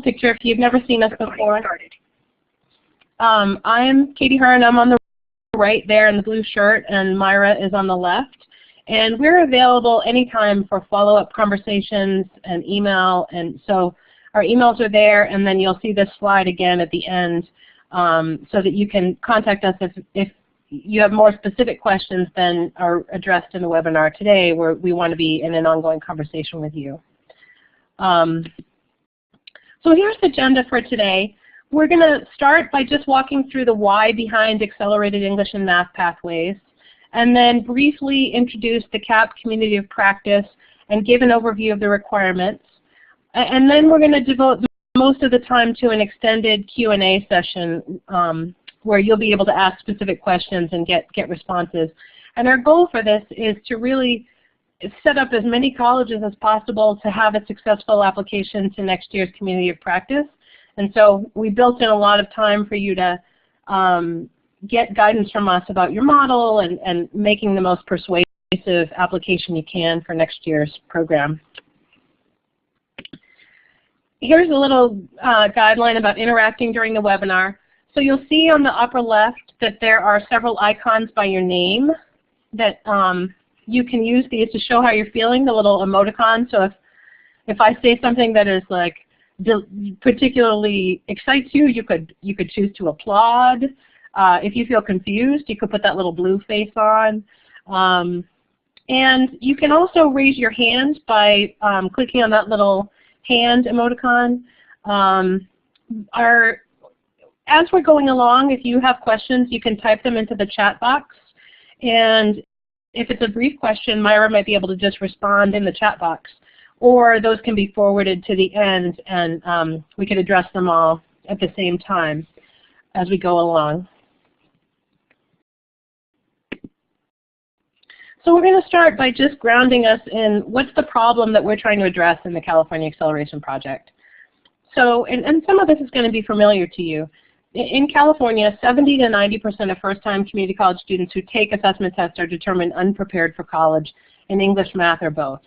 picture if you've never seen us before. I'm Katie Hern. I'm on the right there in the blue shirt, and Myra is on the left. And we're available anytime for follow-up conversations and email. And so our emails are there, and then you'll see this slide again at the end so that you can contact us if you have more specific questions than are addressed in the webinar today, where we want to be in an ongoing conversation with you. So here's the agenda for today. We're going to start by just walking through the why behind accelerated English and math pathways, and then briefly introduce the CAP community of practice and give an overview of the requirements. And then we're going to devote most of the time to an extended Q&A session where you'll be able to ask specific questions and get responses. And our goal for this is to really set up as many colleges as possible to have a successful application to next year's community of practice. And so we built in a lot of time for you to get guidance from us about your model and making the most persuasive application you can for next year's program. Here's a little guideline about interacting during the webinar. So you'll see on the upper left that there are several icons by your name that you can use these to show how you're feeling, the little emoticon. So if I say something that is like particularly excites you, you could choose to applaud. If you feel confused, you could put that little blue face on. And you can also raise your hand by clicking on that little hand emoticon. As we're going along, if you have questions, you can type them into the chat box. And if it's a brief question, Myra might be able to just respond in the chat box. Or those can be forwarded to the end, and we can address them all at the same time as we go along. So we're going to start by just grounding us in what's the problem that we're trying to address in the California Acceleration Project. So, and some of this is going to be familiar to you. In California, 70 to 90% of first-time community college students who take assessment tests are determined unprepared for college in English, math, or both,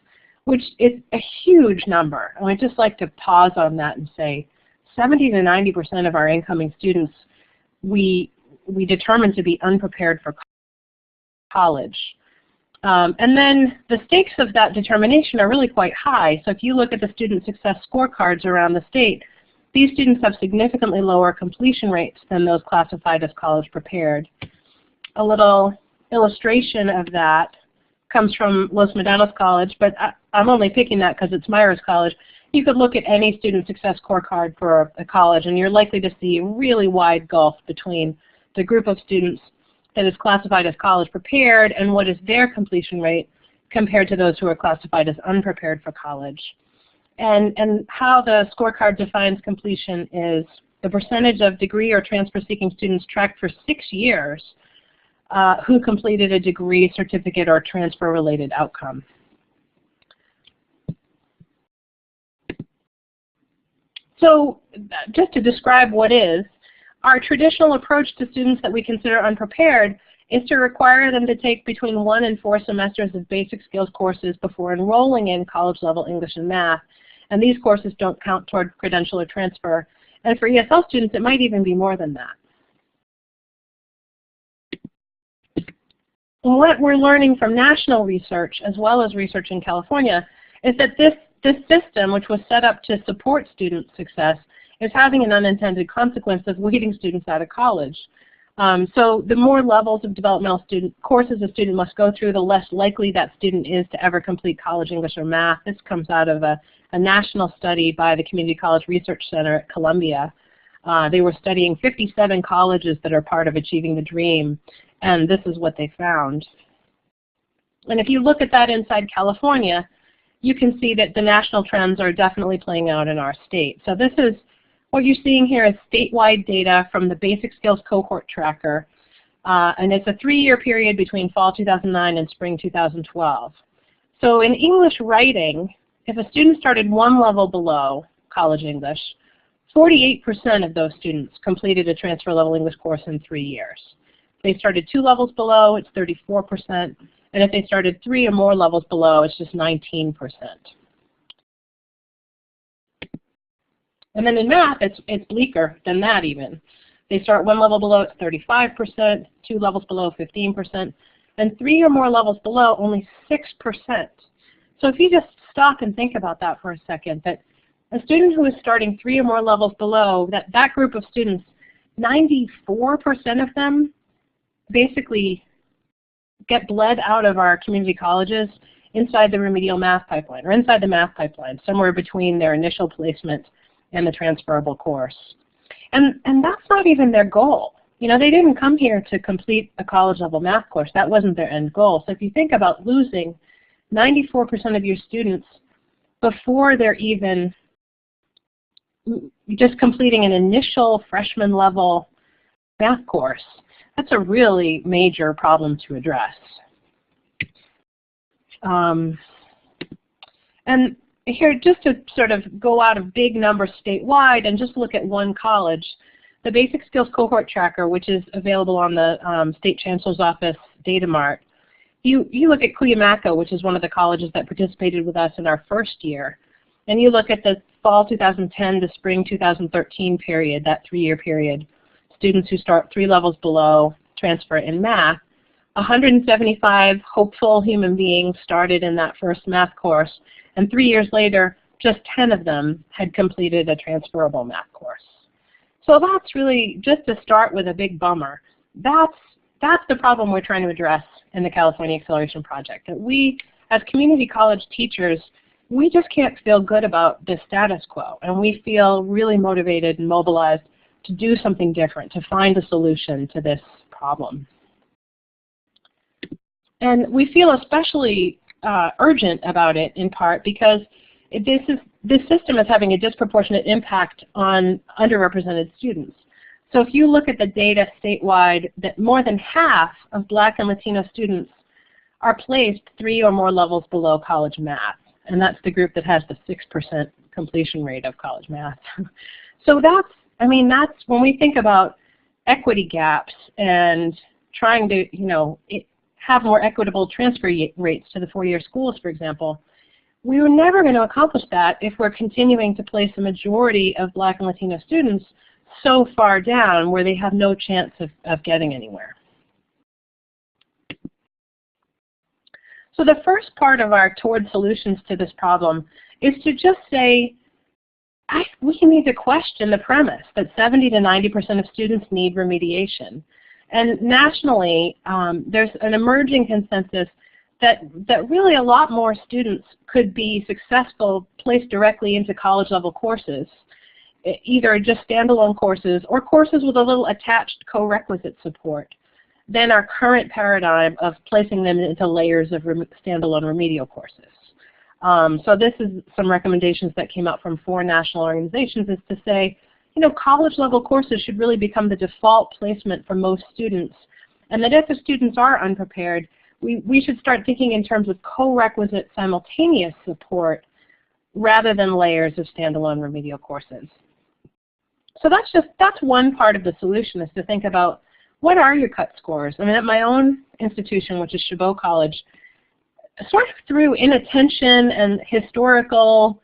which is a huge number. And I'd just like to pause on that and say 70 to 90% of our incoming students we determine to be unprepared for college. And then the stakes of that determination are really quite high. So if you look at the student success scorecards around the state, these students have significantly lower completion rates than those classified as college prepared. A little illustration of that comes from Los Medanos College, but I'm only picking that because it's Myra's college. You could look at any student success scorecard for a college, and you're likely to see a really wide gulf between the group of students that is classified as college prepared and what is their completion rate compared to those who are classified as unprepared for college. And how the scorecard defines completion is the percentage of degree or transfer-seeking students tracked for 6 years who completed a degree, certificate, or transfer-related outcome. So just to describe what is, our traditional approach to students that we consider unprepared is to require them to take between 1 and 4 semesters of basic skills courses before enrolling in college-level English and math. And these courses don't count toward credential or transfer. And for ESL students, it might even be more than that. And what we're learning from national research, as well as research in California, is that this system, which was set up to support student success, is having an unintended consequence of weeding students out of college. So the more levels of developmental courses a student must go through, the less likely that student is to ever complete college English or math. This comes out of a national study by the Community College Research Center at Columbia. They were studying 57 colleges that are part of Achieving the Dream, and this is what they found. And if you look at that inside California, you can see that the national trends are definitely playing out in our state. So this is what you're seeing here is statewide data from the Basic Skills Cohort Tracker, and it's a 3-year period between fall 2009 and spring 2012. So in English writing, if a student started 1 level below college English, 48% of those students completed a transfer level English course in 3 years. If they started 2 levels below, it's 34%, and if they started 3 or more levels below, it's just 19%. And then in math, it's bleaker than that even. They start one level below at 35%, 2 levels below 15%, and 3 or more levels below only 6%. So if you just stop and think about that for a second, that a student who is starting 3 or more levels below, that group of students, 94% of them basically get bled out of our community colleges inside the remedial math pipeline, or inside the math pipeline, somewhere between their initial placement and the transferable course. And that's not even their goal. You know, they didn't come here to complete a college-level math course. That wasn't their end goal. So if you think about losing 94% of your students before they're even just completing an initial freshman-level math course, that's a really major problem to address. And here, just to sort of go out of big numbers statewide and just look at one college, the Basic Skills Cohort Tracker, which is available on the State Chancellor's Office Data Mart, you look at Cuyamaca, which is one of the colleges that participated with us in our first year, and you look at the fall 2010 to spring 2013 period, that 3-year period, students who start 3 levels below transfer in math, 175 hopeful human beings started in that first math course, and 3 years later, just 10 of them had completed a transferable math course. So that's really, just to start with a big bummer, that's the problem we're trying to address in the California Acceleration Project. That we, as community college teachers, we just can't feel good about the status quo, and we feel really motivated and mobilized to do something different, to find a solution to this problem. And we feel especially urgent about it, in part because this system is having a disproportionate impact on underrepresented students. So if you look at the data statewide, that more than half of Black and Latino students are placed 3 or more levels below college math, and that's the group that has the 6% completion rate of college math. So that's when we think about equity gaps and trying to, have more equitable transfer rates to the 4-year schools, for example, we were never going to accomplish that if we're continuing to place the majority of Black and Latino students so far down where they have no chance of getting anywhere. So the first part of our Toward Solutions to this problem is to just say, we need to question the premise that 70 to 90% of students need remediation. And nationally, there's an emerging consensus that really a lot more students could be successful placed directly into college-level courses, either just standalone courses or courses with a little attached co-requisite support, than our current paradigm of placing them into layers of standalone remedial courses. So this is some recommendations that came out from 4 national organizations, is to say, college-level courses should really become the default placement for most students, and that if the students are unprepared, we should start thinking in terms of co-requisite simultaneous support rather than layers of standalone remedial courses. So that's one part of the solution, is to think about what are your cut scores. I mean, at my own institution, which is Chabot College, sort of through inattention and historical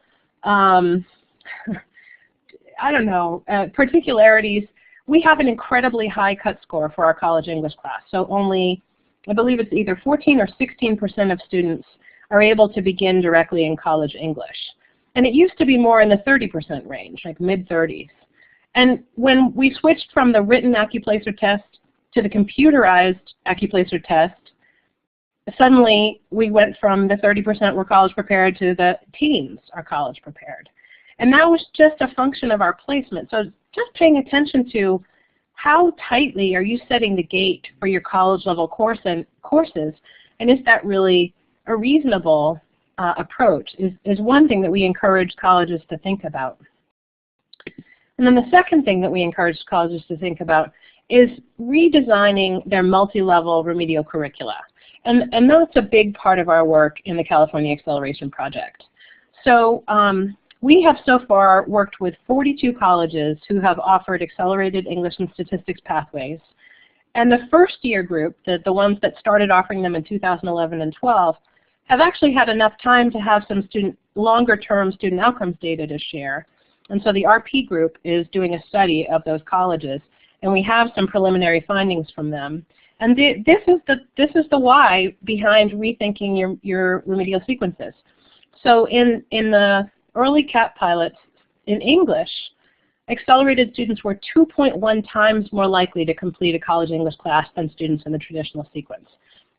particularities, we have an incredibly high cut score for our college English class. So only, I believe it's either 14 or 16% of students are able to begin directly in college English. And it used to be more in the 30% range, like mid-30s. And when we switched from the written Accuplacer test to the computerized Accuplacer test, suddenly we went from the 30% were college prepared to the teens are college prepared. And that was just a function of our placement. So just paying attention to how tightly are you setting the gate for your college level courses, and is that really a reasonable approach is one thing that we encourage colleges to think about. And then the second thing that we encourage colleges to think about is redesigning their multi-level remedial curricula. And that's a big part of our work in the California Acceleration Project. So we have so far worked with 42 colleges who have offered accelerated English and statistics pathways. And the first year group, the ones that started offering them in 2011 and 12, have actually had enough time to have some longer term student outcomes data to share. And so the RP group is doing a study of those colleges, and we have some preliminary findings from them. And this is the why behind rethinking your remedial sequences. So in the early CAP pilots in English, accelerated students were 2.1 times more likely to complete a college English class than students in the traditional sequence.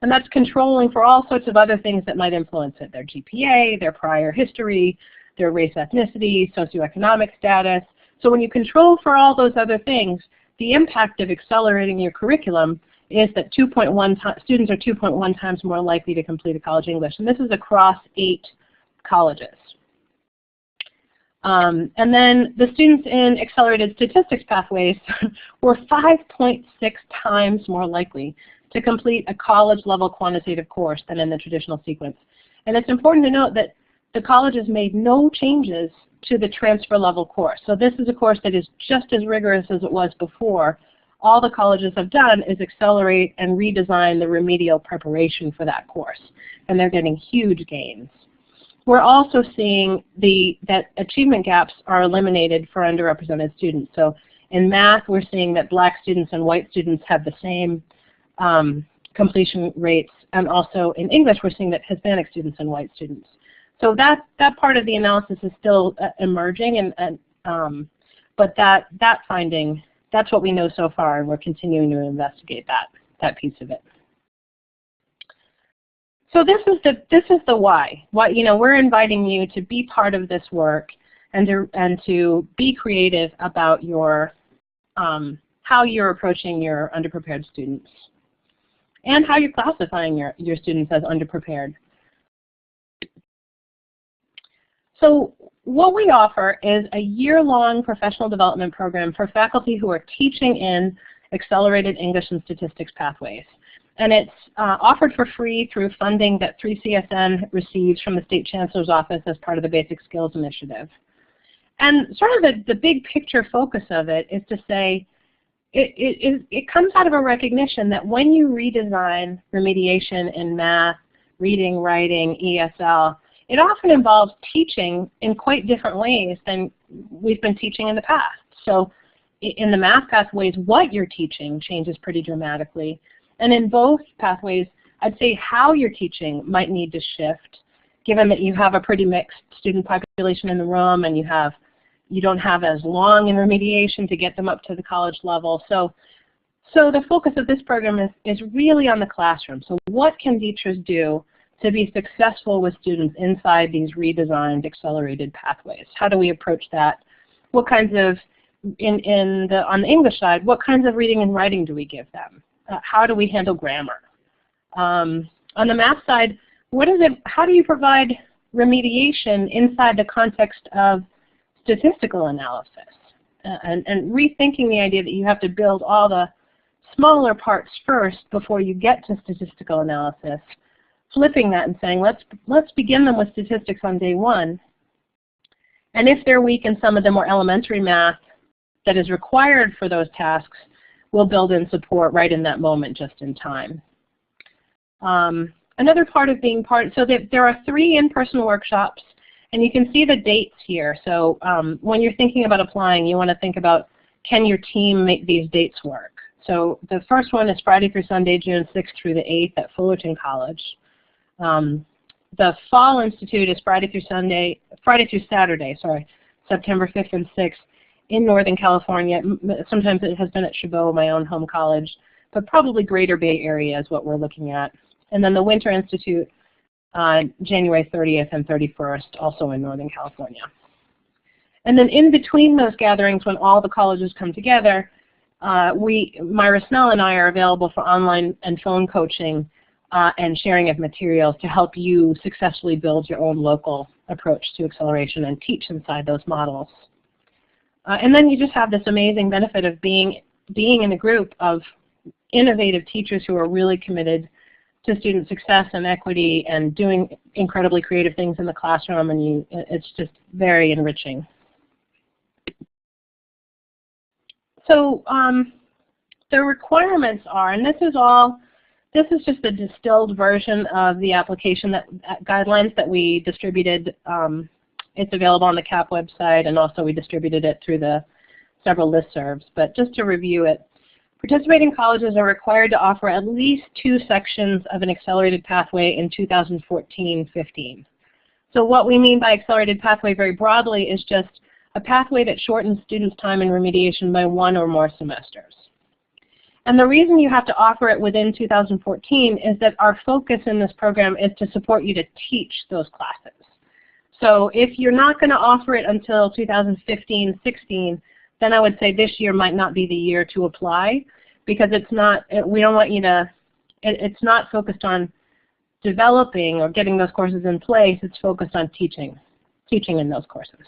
And that's controlling for all sorts of other things that might influence it, their GPA, their prior history, their race, ethnicity, socioeconomic status. So when you control for all those other things, the impact of accelerating your curriculum is that students are 2.1 times more likely to complete a college English. And this is across 8 colleges. And then the students in accelerated statistics pathways were 5.6 times more likely to complete a college-level quantitative course than in the traditional sequence. And it's important to note that the colleges made no changes to the transfer-level course. So this is a course that is just as rigorous as it was before. All the colleges have done is accelerate and redesign the remedial preparation for that course, and they're getting huge gains. We're also seeing that achievement gaps are eliminated for underrepresented students. So in math, we're seeing that black students and white students have the same completion rates, and also in English, we're seeing that Hispanic students and white students. So that part of the analysis is still emerging, but that finding, that's what we know so far, and we're continuing to investigate that piece of it. So this is the why. We're inviting you to be part of this work and to be creative about your how you're approaching your underprepared students and how you're classifying your students as underprepared. So what we offer is a year-long professional development program for faculty who are teaching in accelerated English and statistics pathways. And it's offered for free through funding that 3CSN receives from the State Chancellor's Office as part of the Basic Skills Initiative. And sort of the big picture focus of it is to say, it comes out of a recognition that when you redesign remediation in math, reading, writing, ESL, it often involves teaching in quite different ways than we've been teaching in the past. So in the math pathways, what you're teaching changes pretty dramatically. And in both pathways, I'd say how you're teaching might need to shift, given that you have a pretty mixed student population in the room and you don't have as long in remediation to get them up to the college level. So the focus of this program is really on the classroom. So what can teachers do to be successful with students inside these redesigned accelerated pathways? How do we approach that? What kinds of, on the English side, what kinds of reading and writing do we give them? How do we handle grammar? On the math side, how do you provide remediation inside the context of statistical analysis? And rethinking the idea that you have to build all the smaller parts first before you get to statistical analysis. Flipping that and saying, let's begin them with statistics on day one. And if they're weak in some of the more elementary math that is required for those tasks, we'll build in support right in that moment, just in time. Another part of being so there are 3 in-person workshops, and you can see the dates here. So when you're thinking about applying, you want to think about, can your team make these dates work? So the first one is Friday through Sunday, June 6th through the 8th at Fullerton College. The Fall Institute is Friday through Saturday, September 5th and 6th in Northern California. Sometimes it has been at Chabot, my own home college, but probably Greater Bay Area is what we're looking at. And then the Winter Institute, January 30th and 31st, also in Northern California. And then in between those gatherings, when all the colleges come together, Myra, Snell, and I are available for online and phone coaching and sharing of materials to help you successfully build your own local approach to acceleration and teach inside those models. And then you just have this amazing benefit of being in a group of innovative teachers who are really committed to student success and equity and doing incredibly creative things in the classroom, and it's just very enriching. So the requirements are, and this is just a distilled version of the application guidelines that we distributed It's available on the CAP website, and also we distributed it through the several listservs. But just to review it, participating colleges are required to offer at least 2 sections of an accelerated pathway in 2014-15. So what we mean by accelerated pathway very broadly is just a pathway that shortens students' time in remediation by 1 or more semesters. And the reason you have to offer it within 2014 is that our focus in this program is to support you to teach those classes. So if you're not going to offer it until 2015-16, then I would say this year might not be the year to apply, because it's not, we don't want you to, it's not focused on developing or getting those courses in place. It's focused on teaching in those courses.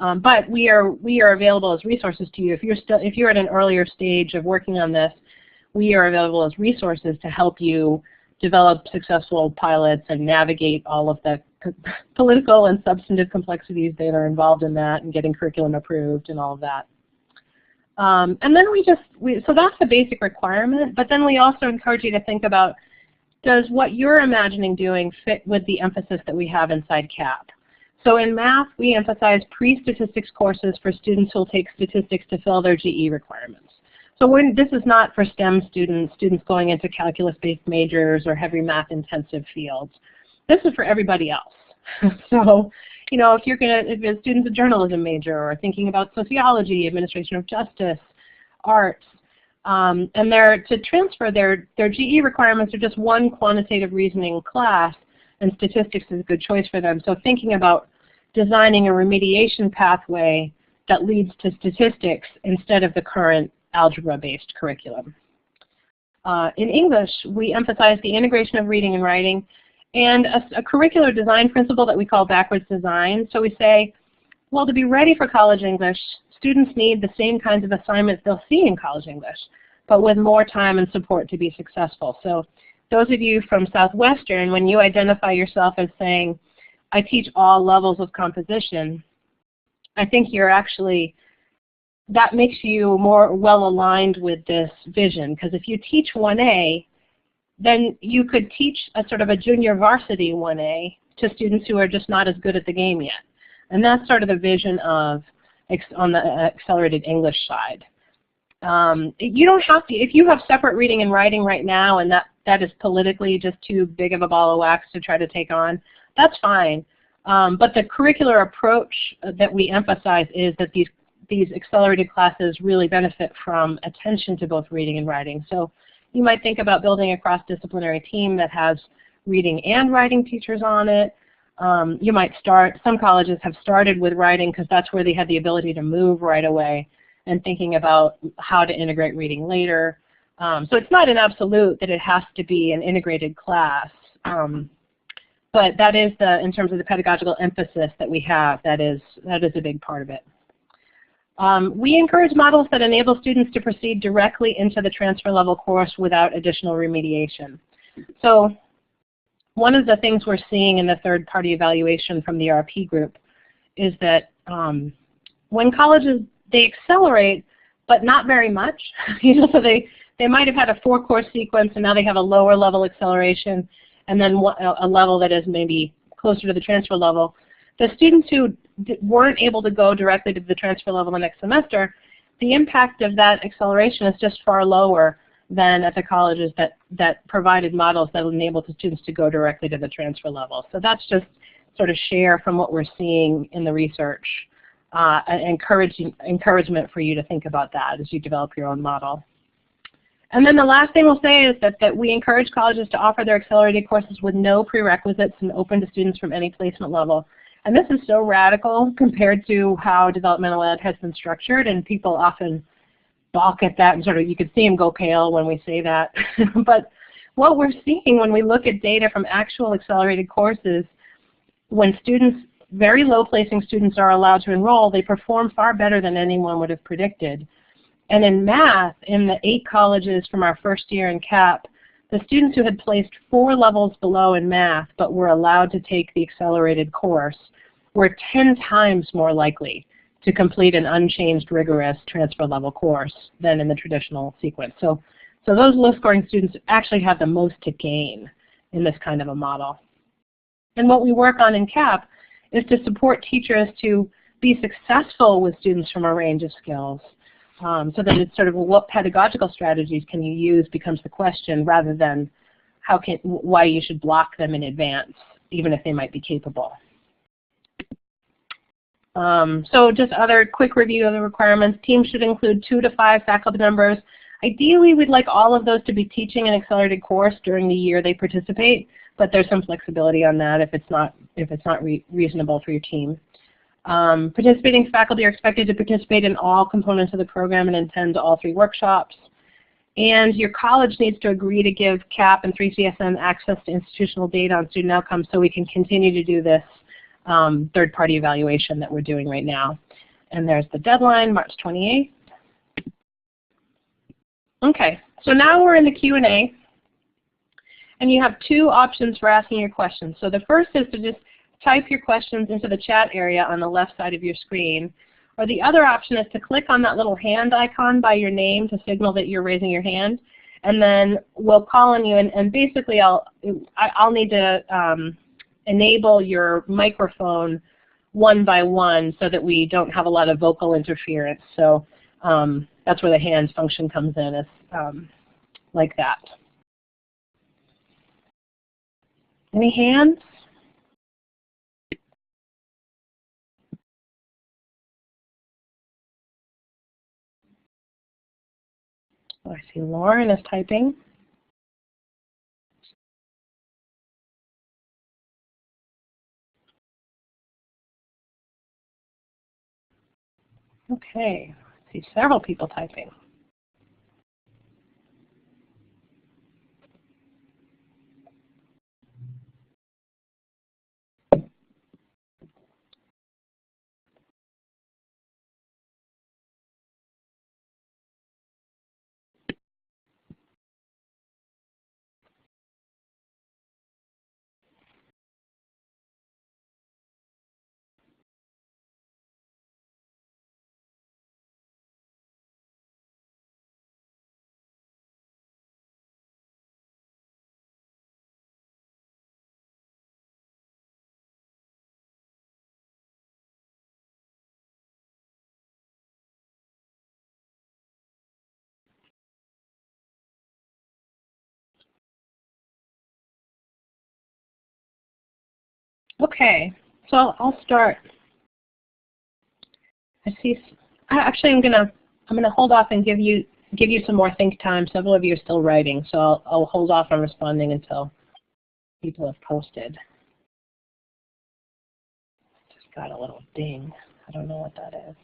But we are available as resources to you. If you're at an earlier stage of working on this, we are available as resources to help you develop successful pilots and navigate all of the political and substantive complexities that are involved in that, and getting curriculum approved and all of that. And then so that's the basic requirement, but then we also encourage you to think about, does what you're imagining doing fit with the emphasis that we have inside CAP? So in math, we emphasize pre-statistics courses for students who will take statistics to fill their GE requirements. So this is not for STEM students going into calculus-based majors or heavy math-intensive fields. This is for everybody else. So, you know, if a student's a journalism major or thinking about sociology, administration of justice, arts, and to transfer their GE requirements are just one quantitative reasoning class, and statistics is a good choice for them. So thinking about designing a remediation pathway that leads to statistics instead of the current algebra-based curriculum. In English, we emphasize the integration of reading and writing and a curricular design principle that we call backwards design. So we say, well, to be ready for college English, students need the same kinds of assignments they'll see in college English, but with more time and support to be successful. So those of you from Southwestern, when you identify yourself as saying, I teach all levels of composition, I think you're actually, that makes you more well aligned with this vision, because if you teach 1A, then you could teach a sort of a junior varsity 1A to students who are just not as good at the game yet. And that's sort of the vision of on the accelerated English side. You don't have to, if you have separate reading and writing right now and that is politically just too big of a ball of wax to try to take on, that's fine. But the curricular approach that we emphasize is that these accelerated classes really benefit from attention to both reading and writing. So you might think about building a cross-disciplinary team that has reading and writing teachers on it. You might some colleges have started with writing because that's where they had the ability to move right away, and thinking about how to integrate reading later. So it's not an absolute that it has to be an integrated class, but that is in terms of the pedagogical emphasis that we have, that is a big part of it. We encourage models that enable students to proceed directly into the transfer level course without additional remediation. So one of the things we're seeing in the third-party evaluation from the RP group is that when colleges, they accelerate, but not very much. So they might have had a 4-course sequence, and now they have a lower level acceleration, and then a level that is maybe closer to the transfer level. The students who weren't able to go directly to the transfer level the next semester, the impact of that acceleration is just far lower than at the colleges that provided models that enable the students to go directly to the transfer level. So that's just sort of share from what we're seeing in the research, encouragement for you to think about that as you develop your own model. And then the last thing we'll say is that we encourage colleges to offer their accelerated courses with no prerequisites and open to students from any placement level. And this is so radical compared to how developmental ed has been structured, and people often balk at that, and sort of you could see them go pale when we say that. But what we're seeing when we look at data from actual accelerated courses, when students, very low placing students, are allowed to enroll, they perform far better than anyone would have predicted. And in math, in the 8 colleges from our first year in CAP, the students who had placed 4 levels below in math but were allowed to take the accelerated course were 10 times more likely to complete an unchanged, rigorous transfer level course than in the traditional sequence. So those low scoring students actually have the most to gain in this kind of a model. And what we work on in CAP is to support teachers to be successful with students from a range of skills. So that it's sort of what pedagogical strategies can you use becomes the question, rather than why you should block them in advance, even if they might be capable. So just other quick review of the requirements. Teams should include 2 to 5 faculty members. Ideally, we'd like all of those to be teaching an accelerated course during the year they participate, but there's some flexibility on that if it's not reasonable for your team. Participating faculty are expected to participate in all components of the program and attend all 3 workshops. And your college needs to agree to give CAP and 3CSN access to institutional data on student outcomes so we can continue to do this third-party evaluation that we're doing right now. And there's the deadline, March 28th. Okay, so now we're in the Q&A. And you have 2 options for asking your questions. So the first is to just type your questions into the chat area on the left side of your screen. Or the other option is to click on that little hand icon by your name to signal that you're raising your hand. And then we'll call on you, and basically I'll need to enable your microphone one by one so that we don't have a lot of vocal interference. So that's where the hands function comes in, is like that. Any hands? Oh, I see Lauren is typing. Okay, I see several people typing. Okay, so I'll start. I see. Actually, I'm gonna hold off and give you some more think time. Several of you are still writing, so I'll hold off on responding until people have posted. Just got a little ding. I don't know what that is.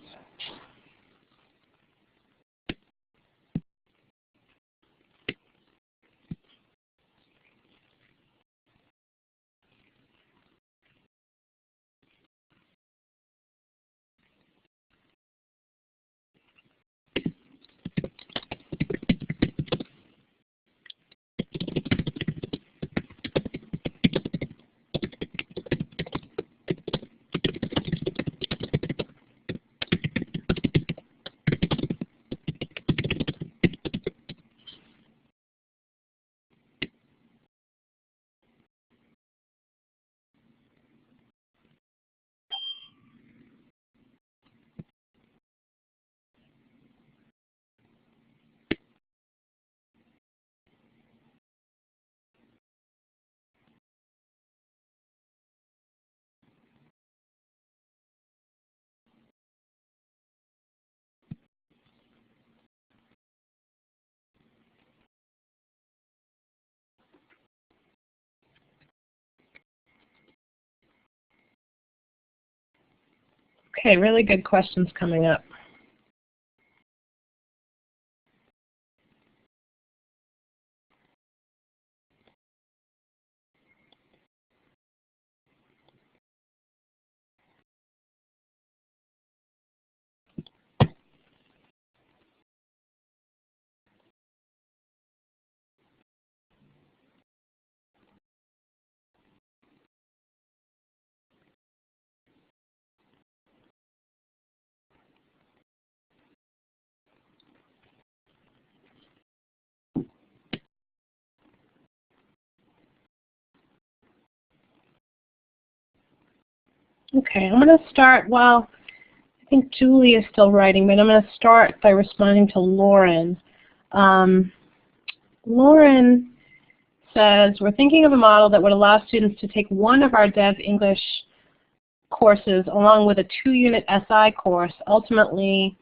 Okay, really good questions coming up. Okay, I'm going to start, well, I think Julie is still writing, but I'm going to start by responding to Lauren. Lauren says, we're thinking of a model that would allow students to take one of our Dev English courses along with a 2-unit SI course. Ultimately,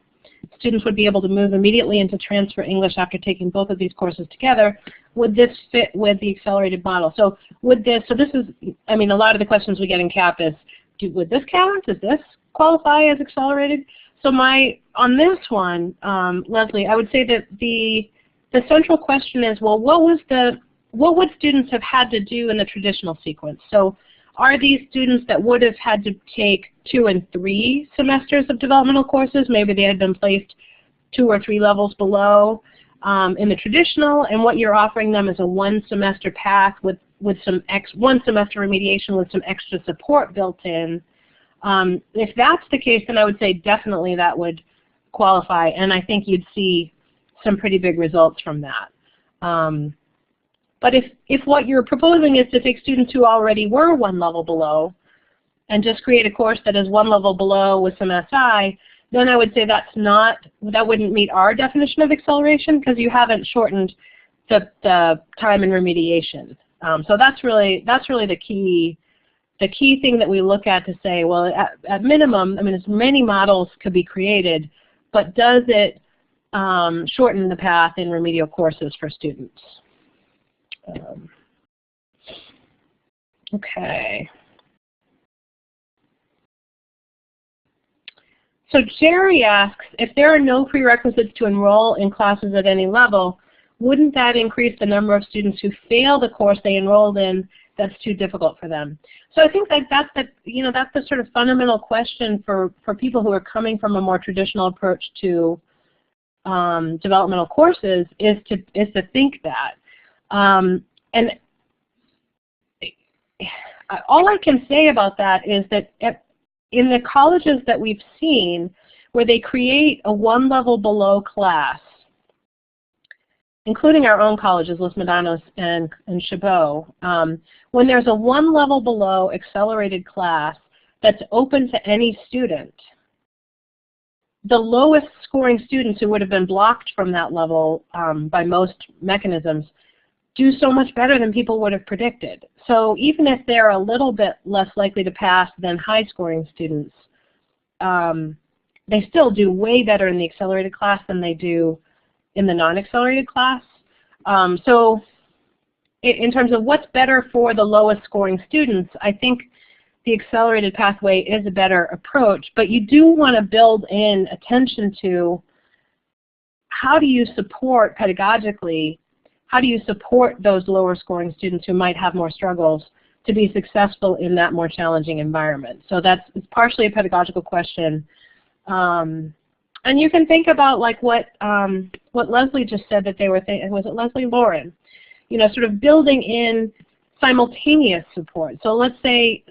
students would be able to move immediately into transfer English after taking both of these courses together. Would this fit with the accelerated model? So would this, so this is, I mean, a lot of the questions we get in CAP is, would this count? Does this qualify as accelerated? So on this one, Leslie, I would say that the central question is, well, what would students have had to do in the traditional sequence? So are these students that would have had to take 2 and 3 semesters of developmental courses? Maybe they had been placed 2 or 3 levels below in the traditional, and what you're offering them is a 1-semester path with some 1-semester remediation with some extra support built in. If that's the case, then I would say definitely that would qualify, and I think you'd see some pretty big results from that. But if what you're proposing is to take students who already were 1 level below and just create a course that is 1 level below with some SI, then I would say that wouldn't meet our definition of acceleration because you haven't shortened the time in remediation. So that's really the key thing that we look at to say, well, at minimum, I mean, as many models could be created, but does it shorten the path in remedial courses for students? Okay. So Jerry asks, if there are no prerequisites to enroll in classes at any level, wouldn't that increase the number of students who fail the course they enrolled in that's too difficult for them? So I think that's the sort of fundamental question for people who are coming from a more traditional approach to developmental courses is to think that. And all I can say about that is that in the colleges that we've seen where they create a 1 level below class, including our own colleges, Los Medanos and Chabot, when there's a 1 level below accelerated class that's open to any student, the lowest scoring students who would have been blocked from that level by most mechanisms do so much better than people would have predicted. So even if they're a little bit less likely to pass than high-scoring students, they still do way better in the accelerated class than they do in the non-accelerated class. So in terms of what's better for the lowest scoring students, I think the accelerated pathway is a better approach, but you do want to build in attention to how do you support pedagogically, how do you support those lower scoring students who might have more struggles to be successful in that more challenging environment? So that's partially a pedagogical question. And you can think about like what Leslie just said that they were thinking, was it Leslie? Lauren? You know, sort of building in simultaneous support. So let's say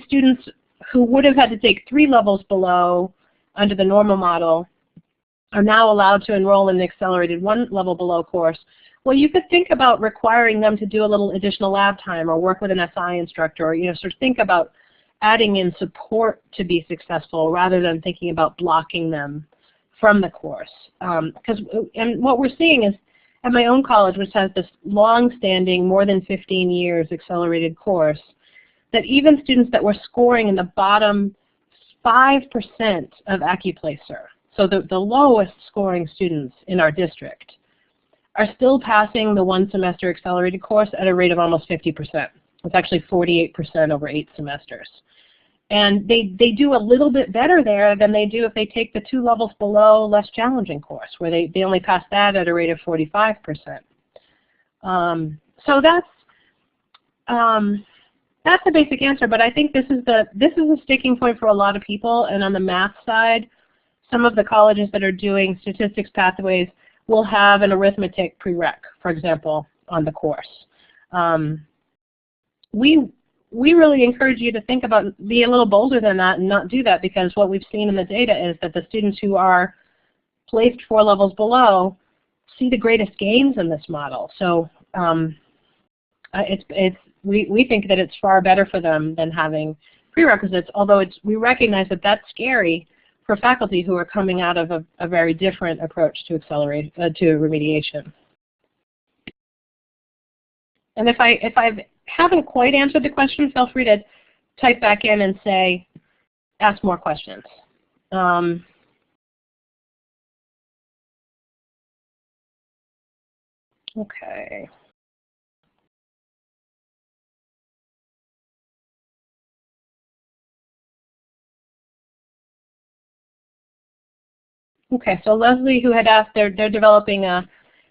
students who would have had to take 3 levels below under the normal model are now allowed to enroll in the accelerated 1 level below course. Well, you could think about requiring them to do a little additional lab time or work with an SI instructor, or sort of think about adding in support to be successful rather than thinking about blocking them from the course. And what we're seeing is at my own college, which has this long-standing, more than 15 years accelerated course, that even students that were scoring in the bottom 5% of AccuPlacer, so the lowest scoring students in our district, are still passing the 1 semester accelerated course at a rate of almost 50%. It's actually 48% over 8 semesters. And they do a little bit better there than they do if they take the 2 levels below less challenging course, where they only pass that at a rate of 45%. So that's the basic answer, but I think this is a sticking point for a lot of people, and on the math side, some of the colleges that are doing statistics pathways will have an arithmetic prereq, for example, on the course. We really encourage you to think about, be a little bolder than that and not do that, because what we've seen in the data is that the students who are placed 4 levels below see the greatest gains in this model. So we think that it's far better for them than having prerequisites, although we recognize that that's scary for faculty who are coming out of a very different approach to to remediation. And if I haven't quite answered the question, feel free to type back in and say, ask more questions. Okay. Okay, so Leslie, who had asked, they're developing an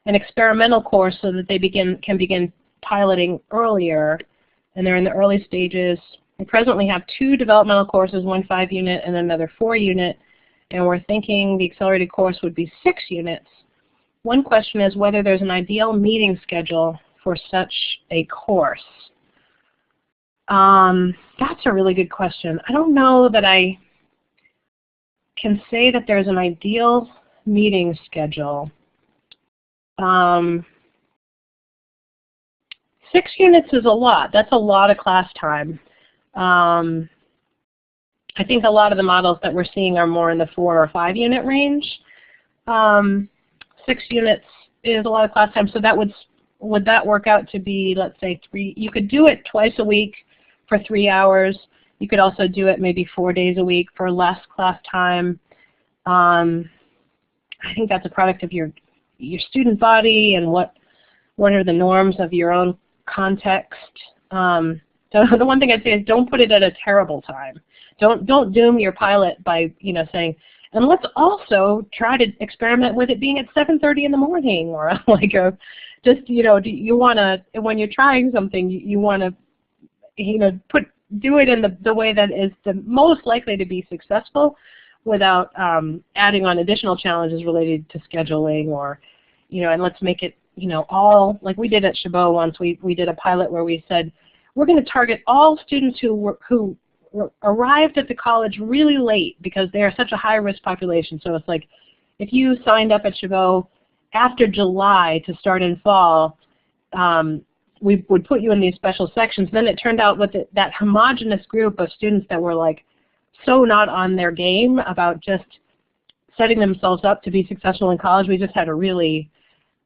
experimental course so that they can begin piloting earlier, and they're in the early stages. We presently have 2 developmental courses, one 5-unit and another 4-unit, and we're thinking the accelerated course would be 6 units. One question is whether there's an ideal meeting schedule for such a course. That's a really good question. I don't know that I can say that there's an ideal meeting schedule. 6 units is a lot. That's a lot of class time. I think a lot of the models that we're seeing are more in the 4 or 5-unit range. 6 units is a lot of class time, so that would that work out to be, let's say, 3? You could do it twice a week for 3 hours. You could also do it maybe 4 days a week for less class time. I think that's a product of your student body and what are the norms of your own context. So the one thing I'd say is don't put it at a terrible time. Don't doom your pilot by saying, and let's also try to experiment with it being at 7:30 in the morning, or like you want to, when you're trying something, you want to do it in the way that is the most likely to be successful without adding on additional challenges related to scheduling, or and let's make it all, like we did at Chabot once. We did a pilot where we said we're going to target all students who arrived at the college really late because they are such a high-risk population. So it's like if you signed up at Chabot after July to start in fall, we would put you in these special sections. Then it turned out with that homogenous group of students that were like so not on their game about just setting themselves up to be successful in college, we just had a really,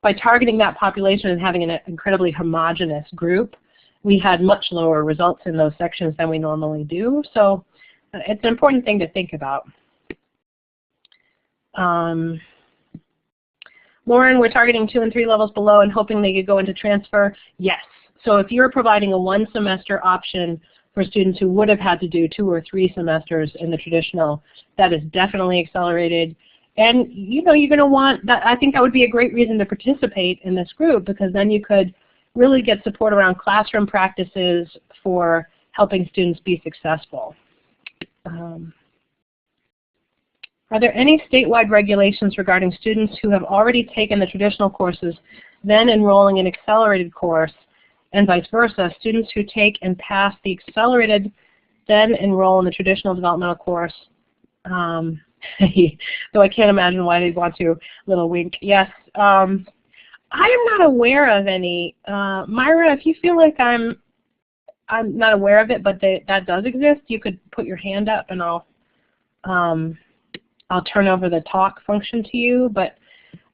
by targeting that population and having an incredibly homogenous group, we had much lower results in those sections than we normally do. So it's an important thing to think about. Lauren, we're targeting 2 and 3 levels below and hoping they could go into transfer. Yes. So if you're providing a 1-semester option for students who would have had to do 2 or 3 semesters in the traditional, that is definitely accelerated. And you're going to want that. I think that would be a great reason to participate in this group, because then you could really get support around classroom practices for helping students be successful. Are there any statewide regulations regarding students who have already taken the traditional courses, then enrolling in accelerated course, and vice versa? Students who take and pass the accelerated, then enroll in the traditional developmental course. Though I can't imagine why they'd want to. Little wink. Yes. I am not aware of any. Myra, if you feel like I'm not aware of it, but that does exist, you could put your hand up and I'll turn over the talk function to you. But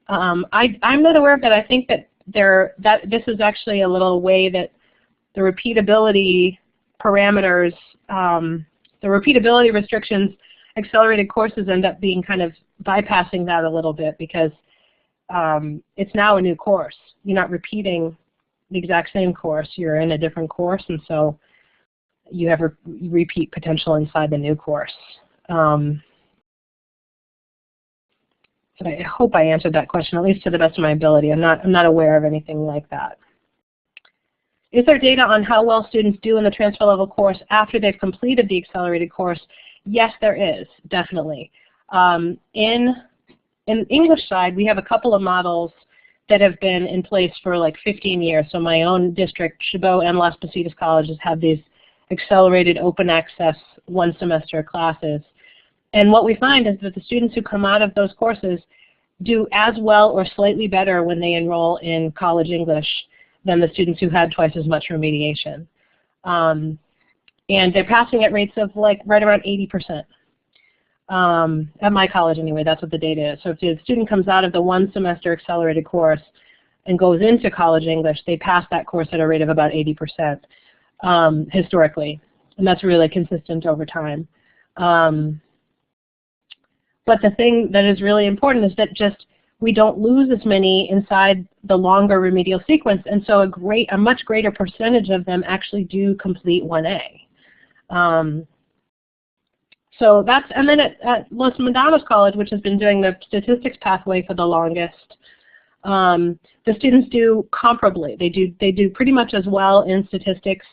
I'm not aware of that. I think that this is actually a little way that the repeatability parameters, the repeatability restrictions, accelerated courses end up being kind of bypassing that a little bit, because it's now a new course. You're not repeating the exact same course. You're in a different course, and so you have repeat potential inside the new course. But I hope I answered that question, at least to the best of my ability. I'm not aware of anything like that. Is there data on how well students do in the transfer level course after they've completed the accelerated course? Yes, there is, definitely. In the English side, we have a couple of models that have been in place for like 15 years. So my own district, Chabot and Las Positas colleges, have these accelerated open access 1-semester classes. And what we find is that the students who come out of those courses do as well or slightly better when they enroll in college English than the students who had twice as much remediation. And they're passing at rates of like right around 80%. At my college anyway, that's what the data is. So if the student comes out of the one semester accelerated course and goes into college English, they pass that course at a rate of about 80% historically. And that's really consistent over time. But the thing that is really important is that just we don't lose as many inside the longer remedial sequence, and so a much greater percentage of them actually do complete 1A. So that's, and then at Los Medanos College, which has been doing the statistics pathway for the longest, the students do comparably. They do pretty much as well in statistics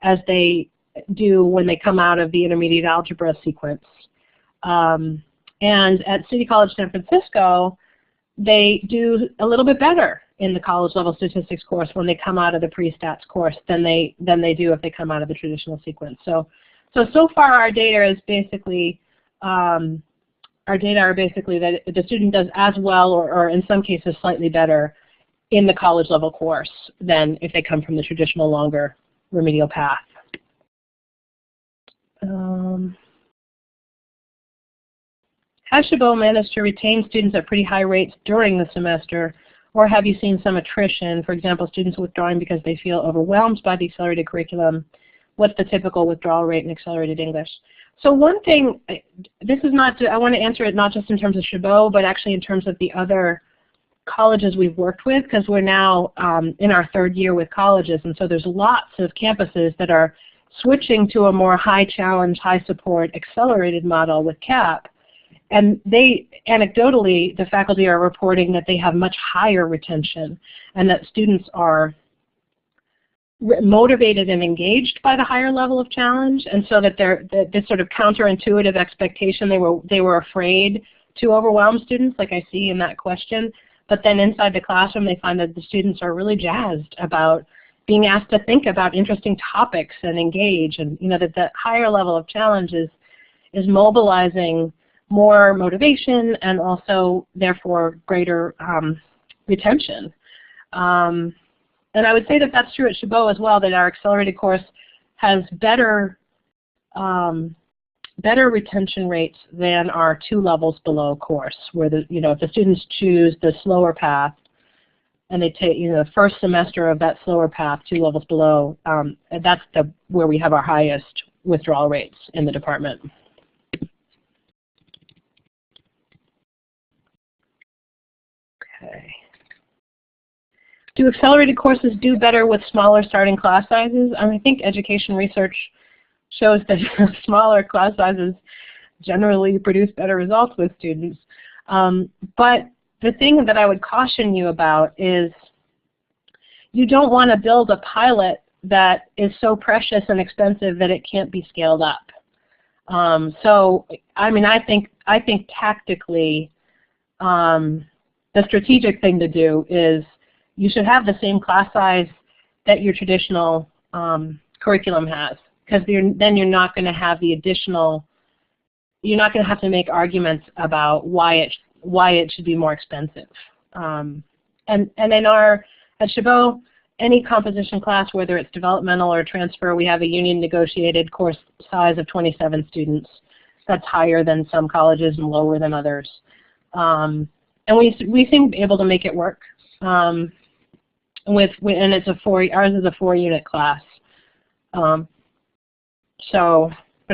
as they do when they come out of the intermediate algebra sequence. And at City College San Francisco, they do a little bit better in the college level statistics course when they come out of the pre-stats course than they do if they come out of the traditional sequence. So far our data is basically that the student does as well or in some cases slightly better in the college level course than if they come from the traditional longer remedial path. Has Chabot managed to retain students at pretty high rates during the semester, or have you seen some attrition, for example, students withdrawing because they feel overwhelmed by the accelerated curriculum? What's the typical withdrawal rate in accelerated English? So one thing, this is not, I want to answer it not just in terms of Chabot, but actually in terms of the other colleges we've worked with, because we're now in our third year with colleges, and so there's lots of campuses that are switching to a more high challenge, high support, accelerated model with CAP. And they, anecdotally, the faculty are reporting that they have much higher retention and that students are motivated and engaged by the higher level of challenge, and so that this sort of counterintuitive expectation, they were afraid to overwhelm students, like I see in that question, but then inside the classroom they find that the students are really jazzed about being asked to think about interesting topics and engage, and that higher level of challenge is mobilizing more motivation and also therefore greater retention. And I would say that that's true at Chabot as well, that our accelerated course has better retention rates than our 2 levels below course, where if the students choose the slower path and they take the first semester of that slower path 2 levels below, that's where we have our highest withdrawal rates in the department. Okay. Do accelerated courses do better with smaller starting class sizes? I think education research shows that smaller class sizes generally produce better results with students. But the thing that I would caution you about is you don't want to build a pilot that is so precious and expensive that it can't be scaled up. So I think tactically the strategic thing to do is you should have the same class size that your traditional curriculum has, because then you're not going to have the additional, you're not going to have to make arguments about why it should be more expensive. And at Chabot, any composition class, whether it's developmental or transfer, we have a union negotiated course size of 27 students. That's higher than some colleges and lower than others. And we seem able to make it work. And it's ours is a 4-unit class. But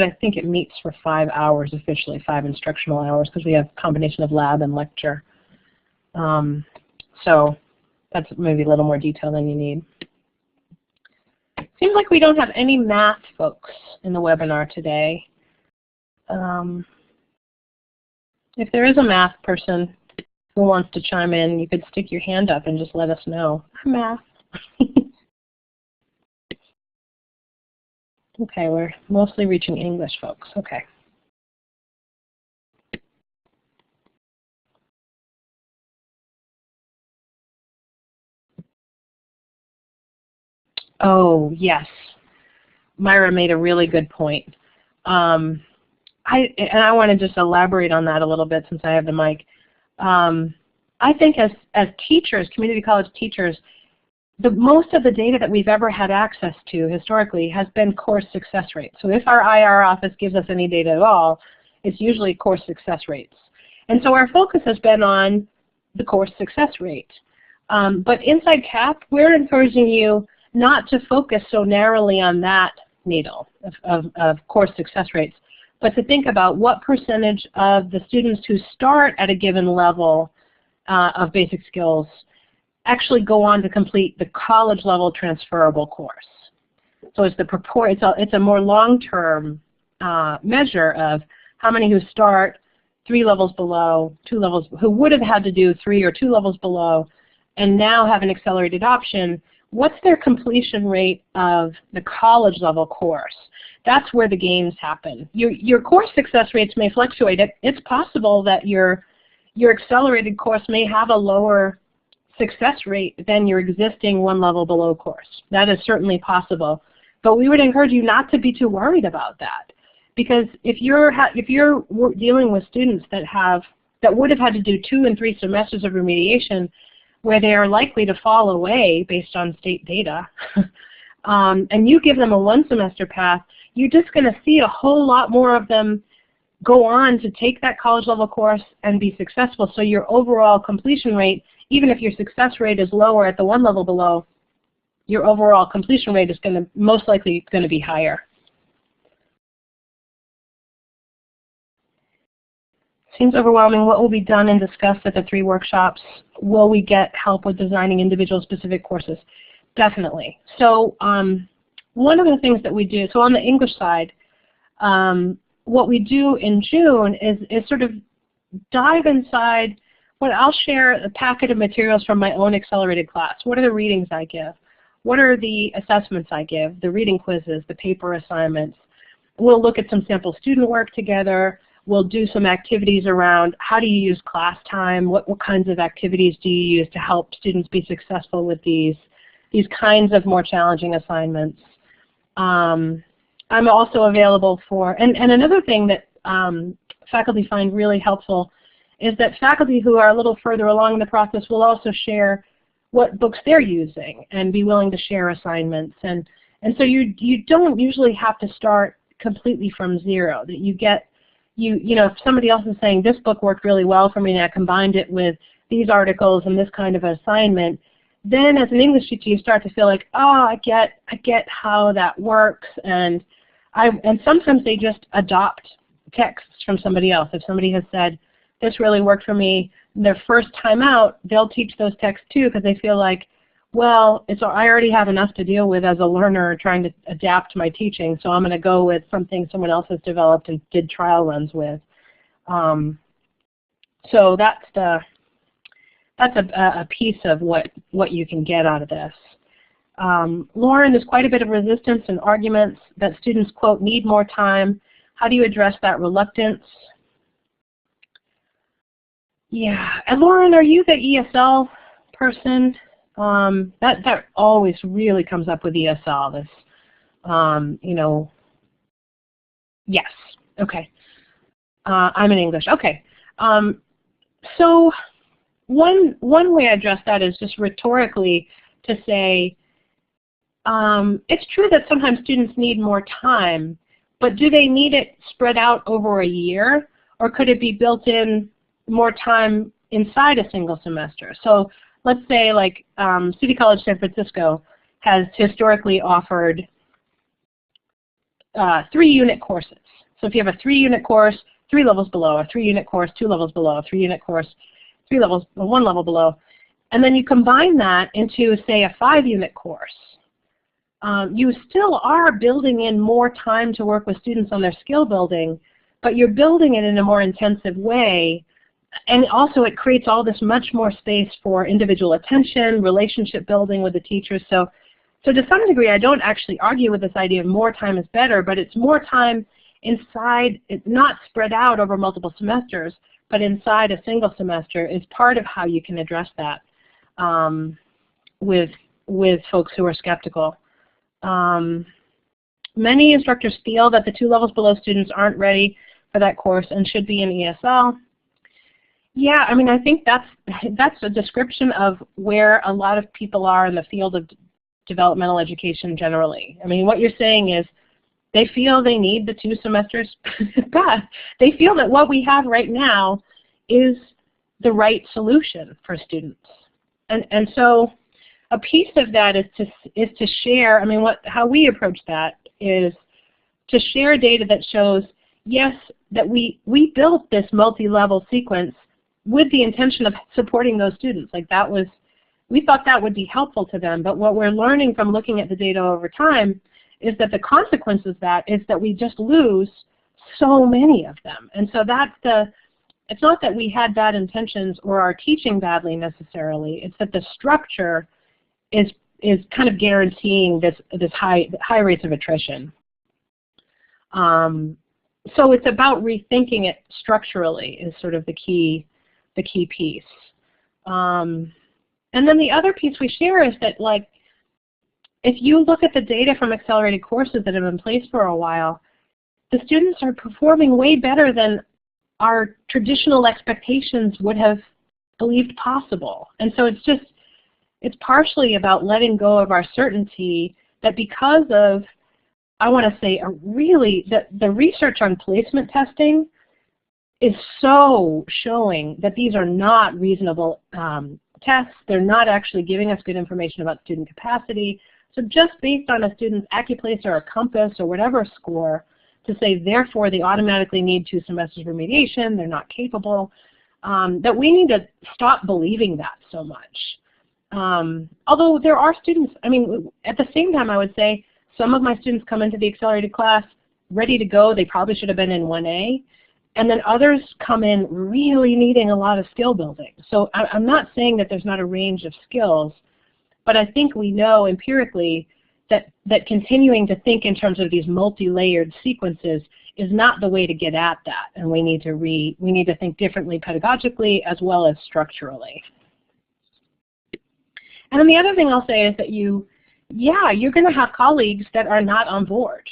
I think it meets for 5 hours officially, 5 instructional hours, because we have a combination of lab and lecture. So that's maybe a little more detail than you need. Seems like we don't have any math folks in the webinar today. If there is a math person who wants to chime in, you could stick your hand up and just let us know. Math. Okay, we're mostly reaching English folks. Okay. Oh, yes. Myra made a really good point. I want to just elaborate on that a little bit since I have the mic. I think as teachers, community college teachers, most of the data that we've ever had access to historically has been course success rates. So if our IR office gives us any data at all, it's usually course success rates. And so our focus has been on the course success rate. But inside CAP, we're encouraging you not to focus so narrowly on that needle of course success rates, but to think about what percentage of the students who start at a given level of basic skills actually go on to complete the college level transferable course. So it's a more long-term measure of how many who start 3 levels below, 2 levels, who would have had to do 3 or 2 levels below, and now have an accelerated option. What's their completion rate of the college level course? That's where the gains happen. Your course success rates may fluctuate. It's possible that your accelerated course may have a lower success rate than your existing 1 level below course. That is certainly possible. But we would encourage you not to be too worried about that. Because if you're dealing with students that would have had to do 2 and 3 semesters of remediation, where they are likely to fall away based on state data, and you give them a 1 semester path, you're just going to see a whole lot more of them go on to take that college level course and be successful. So your overall completion rate, even if your success rate is lower at the 1 level below, your overall completion rate is most likely going to be higher. Seems overwhelming. What will be done and discussed at the 3 workshops? Will we get help with designing individual specific courses? Definitely. So one of the things that we do, so on the English side, what we do in June is sort of dive inside what I'll share a packet of materials from my own accelerated class. What are the readings I give? What are the assessments I give? The reading quizzes, the paper assignments. We'll look at some sample student work together. We'll do some activities around how do you use class time, what kinds of activities do you use to help students be successful with these kinds of more challenging assignments. I'm also available for, and another thing that faculty find really helpful is that faculty who are a little further along in the process will also share what books they're using and be willing to share assignments. And so you don't usually have to start completely from zero, that you get, if somebody else is saying this book worked really well for me and I combined it with these articles and this kind of assignment, then as an English teacher you start to feel like, oh, I get how that works, and sometimes they just adopt texts from somebody else. If somebody has said, this really worked for me, their first time out, they'll teach those texts too because they feel like, well, I already have enough to deal with as a learner trying to adapt my teaching, so I'm going to go with something someone else has developed and did trial runs with. So that's a piece of what you can get out of this. Lauren, there's quite a bit of resistance and arguments that students, quote, need more time. How do you address that reluctance? Yeah, and Lauren, are you the ESL person? That always really comes up with ESL, this, yes, okay. I'm in English, okay. So one way I address that is just rhetorically to say, it's true that sometimes students need more time, but do they need it spread out over a year, or could it be built in more time inside a single semester? So let's say like City College San Francisco has historically offered 3-unit courses. So if you have a 3-unit course, 3 levels below, a 3-unit course, 2 levels below, a 3-unit course, 1 level below, and then you combine that into, say, a 5-unit course, you still are building in more time to work with students on their skill building, but you're building it in a more intensive way. And also it creates all this much more space for individual attention, relationship building with the teachers. So to some degree I don't actually argue with this idea of more time is better, but it's more time inside, it's not spread out over multiple semesters, but inside a single semester is part of how you can address that with folks who are skeptical. Many instructors feel that the 2 levels below students aren't ready for that course and should be in ESL. Yeah, I mean, I think that's a description of where a lot of people are in the field of developmental education generally. I mean, what you're saying is they feel they need the 2 semesters, but they feel that what we have right now is the right solution for students. And so a piece of that is to share, I mean, how we approach that is to share data that shows, yes, that we built this multi-level sequence with the intention of supporting those students. Like we thought that would be helpful to them, but what we're learning from looking at the data over time is that the consequence of that is that we just lose so many of them. And so it's not that we had bad intentions or are teaching badly necessarily, it's that the structure is kind of guaranteeing this high rates of attrition. So it's about rethinking it structurally is sort of the key piece. And then the other piece we share is that, like, if you look at the data from accelerated courses that have been in place for a while, the students are performing way better than our traditional expectations would have believed possible. And so it's partially about letting go of our certainty that because of, I want to say, the research on placement testing is so showing that these are not reasonable tests. They're not actually giving us good information about student capacity. So just based on a student's AccuPlace or a Compass or whatever score, to say therefore they automatically need 2 semesters of remediation, they're not capable, that we need to stop believing that so much. Although there are students, I mean, at the same time I would say some of my students come into the accelerated class ready to go. They probably should have been in 1A. And then others come in really needing a lot of skill building. So I'm not saying that there's not a range of skills, but I think we know empirically that continuing to think in terms of these multi-layered sequences is not the way to get at that. And we need to think differently pedagogically as well as structurally. And then the other thing I'll say is that you're going to have colleagues that are not on board.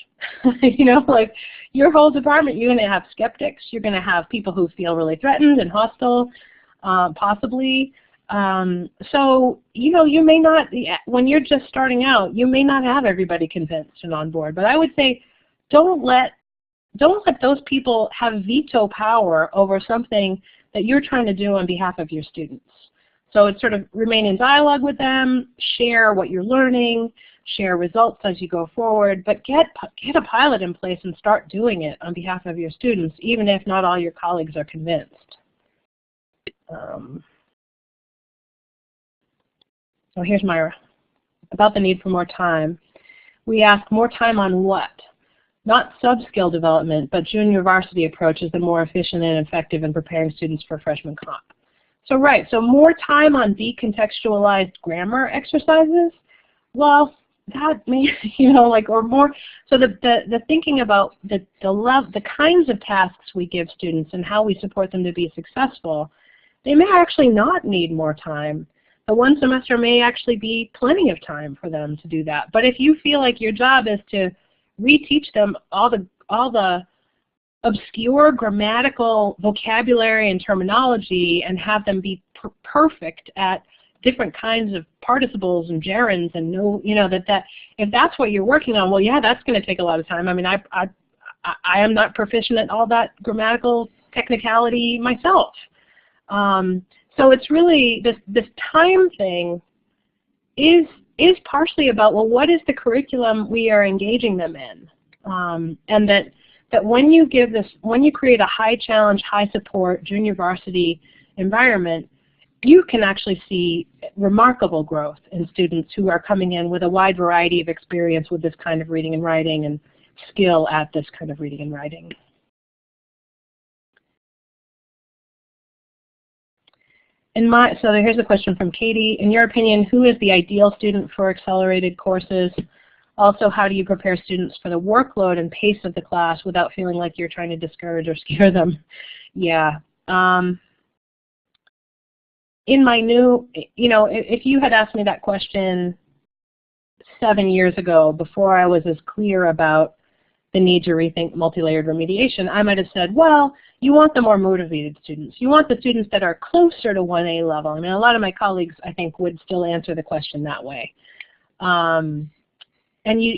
You know, like your whole department, you're going to have skeptics. You're going to have people who feel really threatened and hostile, possibly. So, you know, you may not, when you're just starting out, you may not have everybody convinced and on board. But I would say don't let those people have veto power over something that you're trying to do on behalf of your students. So it's sort of remain in dialogue with them, share what you're learning, share results as you go forward, but get a pilot in place and start doing it on behalf of your students, even if not all your colleagues are convinced. So here's Myra. About the need for more time. We ask more time on what? Not sub-skill development, but junior varsity approach is the more efficient and effective in preparing students for freshman comp. So right, so more time on decontextualized grammar exercises. Well, that may, you know, like, or more. So the thinking about the kinds of tasks we give students and how we support them to be successful, they may actually not need more time. The 1 semester may actually be plenty of time for them to do that. But if you feel like your job is to reteach them all the obscure grammatical vocabulary and terminology and have them be perfect at different kinds of participles and gerunds and know, you know, that if that's what you're working on, well, yeah, that's going to take a lot of time. I mean, I am not proficient at all that grammatical technicality myself. So it's really this time thing is partially about, well, what is the curriculum we are engaging them in, and that when you create a high challenge, high support junior varsity environment, you can actually see remarkable growth in students who are coming in with a wide variety of experience with this kind of reading and writing and skill at this kind of reading and writing. So here's a question from Katie. In your opinion, who is the ideal student for accelerated courses? Also, how do you prepare students for the workload and pace of the class without feeling like you're trying to discourage or scare them? Yeah. In my new, you know, if you had asked me that question 7 years ago, before I was as clear about the need to rethink multi-layered remediation, I might have said, well, you want the more motivated students. You want the students that are closer to 1A level. I mean, a lot of my colleagues, I think, would still answer the question that way. And you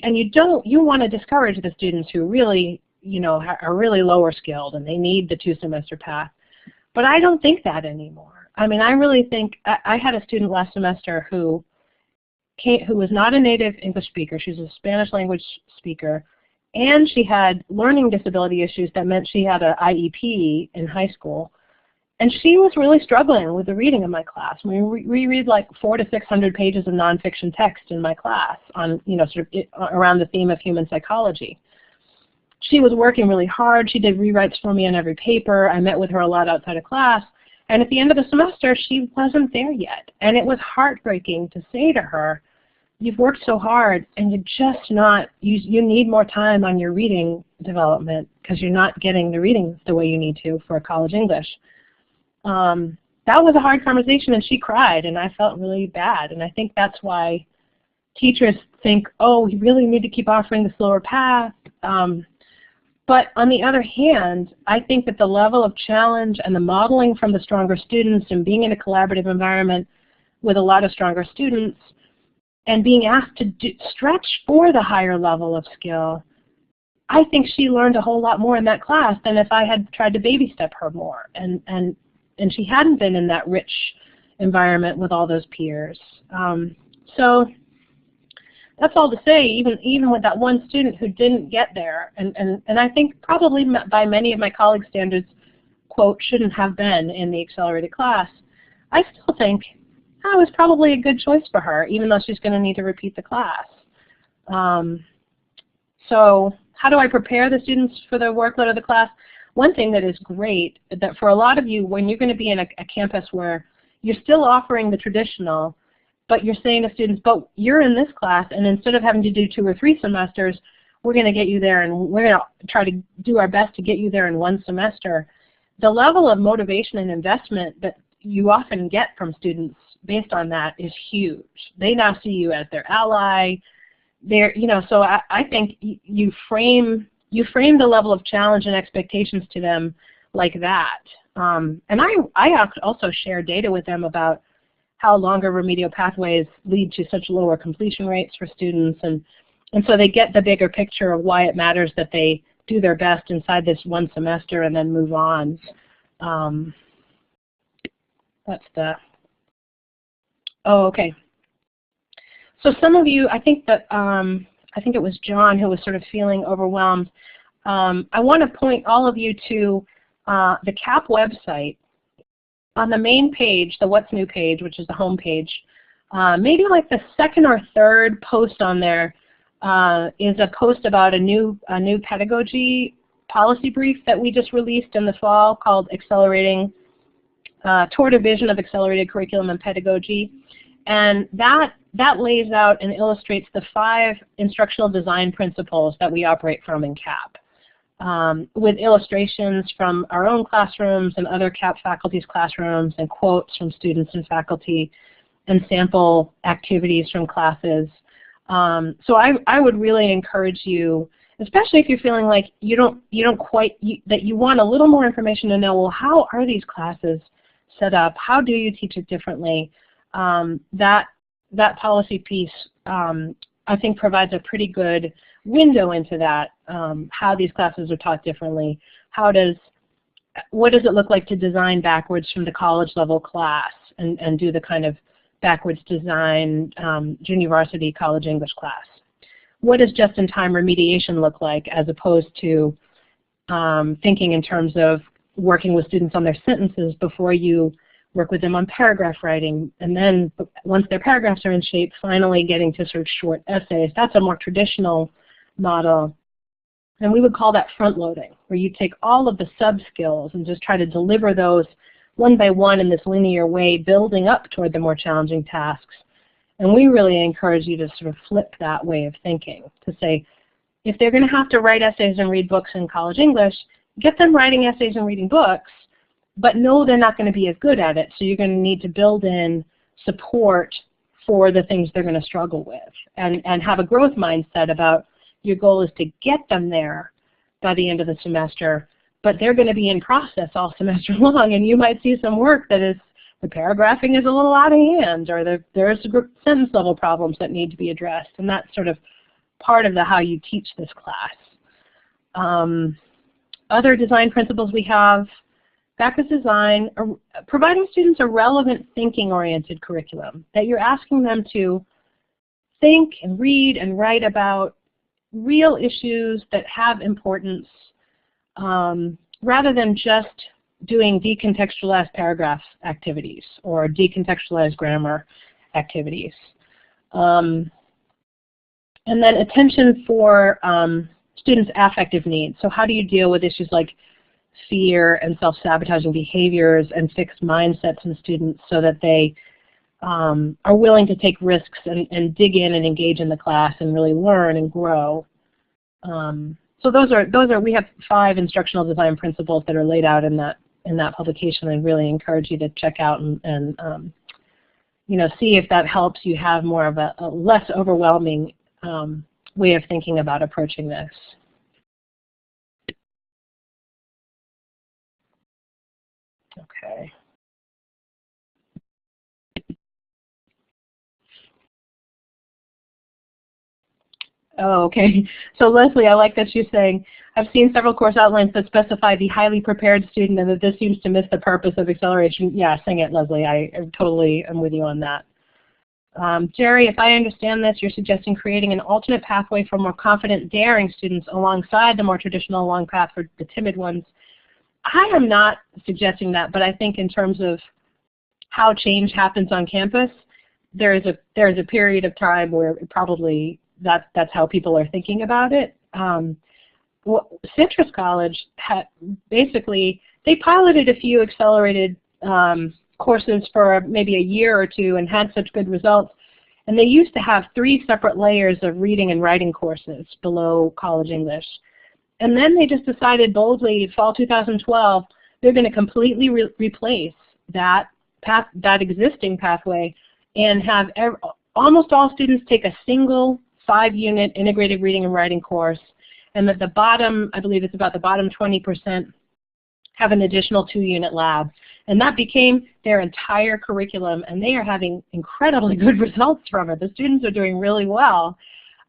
want to discourage the students who really, are really lower skilled and they need the 2-semester path. But I don't think that anymore. I mean, I really think, I had a student last semester who was not a native English speaker. She was a Spanish language speaker, and she had learning disability issues that meant she had an IEP in high school. And she was really struggling with the reading in my class. We read like 400 to 600 pages of nonfiction text in my class on, around the theme of human psychology. She was working really hard. She did rewrites for me on every paper. I met with her a lot outside of class. And at the end of the semester, she wasn't there yet. And it was heartbreaking to say to her, you've worked so hard and you're just not, you need more time on your reading development because you're not getting the readings the way you need to for college English. That was a hard conversation, and she cried, and I felt really bad. And I think that's why teachers think, oh, we really need to keep offering the slower path. But on the other hand, I think that the level of challenge and the modeling from the stronger students and being in a collaborative environment with a lot of stronger students and being asked to stretch for the higher level of skill, I think she learned a whole lot more in that class than if I had tried to baby step her more. And she hadn't been in that rich environment with all those peers. So that's all to say, even with that one student who didn't get there, and I think probably by many of my colleagues' standards, quote, shouldn't have been in the accelerated class, I still think that was probably a good choice for her, even though she's going to need to repeat the class. So how do I prepare the students for the workload of the class? One thing that is great, that for a lot of you, when you're going to be in a campus where you're still offering the traditional, but you're saying to students, but you're in this class, and instead of having to do 2 or 3 semesters, we're going to get you there, and we're going to try to do our best to get you there in 1 semester. The level of motivation and investment that you often get from students based on that is huge. They now see you as their ally. So I think you frame the level of challenge and expectations to them like that. And I also share data with them about how longer remedial pathways lead to such lower completion rates for students, and so they get the bigger picture of why it matters that they do their best inside this 1 semester and then move on. Okay. So some of you, I think it was John who was sort of feeling overwhelmed. I want to point all of you to the CAP website. On the main page, the What's New page, which is the home page, maybe like the 2nd or 3rd post on there is a post about a new pedagogy policy brief that we just released in the fall called Accelerating Toward a Vision of Accelerated Curriculum and Pedagogy. And that lays out and illustrates the 5 instructional design principles that we operate from in CAP. With illustrations from our own classrooms and other CAP faculty's classrooms, and quotes from students and faculty, and sample activities from classes. So I would really encourage you, especially if you're feeling like that you want a little more information to know, well, how are these classes set up? How do you teach it differently? That policy piece, I think, provides a pretty good window into that, how these classes are taught differently. What does it look like to design backwards from the college level class and do the kind of backwards design junior varsity college English class? What does just-in-time remediation look like, as opposed to thinking in terms of working with students on their sentences before you work with them on paragraph writing, and then once their paragraphs are in shape, finally getting to sort of short essays? That's a more traditional model, and we would call that front-loading, where you take all of the sub-skills and just try to deliver those one by one in this linear way, building up toward the more challenging tasks. And we really encourage you to sort of flip that way of thinking, to say, if they're going to have to write essays and read books in college English, get them writing essays and reading books, but know they're not going to be as good at it, so you're going to need to build in support for the things they're going to struggle with, and have a growth mindset about your goal is to get them there by the end of the semester, but they're going to be in process all semester long, and you might see some work that is, the paragraphing is a little out of hand, or there's sentence level problems that need to be addressed, and that's sort of part of how you teach this class. Other design principles we have, backwards design, providing students a relevant thinking-oriented curriculum, that you're asking them to think and read and write about real issues that have importance, rather than just doing decontextualized paragraph activities or decontextualized grammar activities. And then attention for students' affective needs. So how do you deal with issues like fear and self-sabotaging behaviors and fixed mindsets in students so that they are willing to take risks and dig in and engage in the class and really learn and grow. So those are we have 5 instructional design principles that are laid out in that publication. I really encourage you to check out and you know, see if that helps you have more of a less overwhelming way of thinking about approaching this. Okay. Oh, okay. So Leslie, I like that you're saying, I've seen several course outlines that specify the highly prepared student and that this seems to miss the purpose of acceleration. Yeah, sing it, Leslie. I totally am with you on that. Jerry, if I understand this, you're suggesting creating an alternate pathway for more confident, daring students alongside the more traditional long path for the timid ones. I am not suggesting that, but I think in terms of how change happens on campus, there is a period of time where probably that's how people are thinking about it. Citrus College had basically, they piloted a few accelerated courses for maybe a year or two and had such good results. And they used to have 3 separate layers of reading and writing courses below college English. And then they just decided boldly, fall 2012, they're going to completely replace that existing pathway and have almost all students take a single 5-unit integrated reading and writing course, and that the bottom, I believe it's about the bottom 20%, have an additional 2-unit lab. And that became their entire curriculum, and they are having incredibly good results from it. The students are doing really well.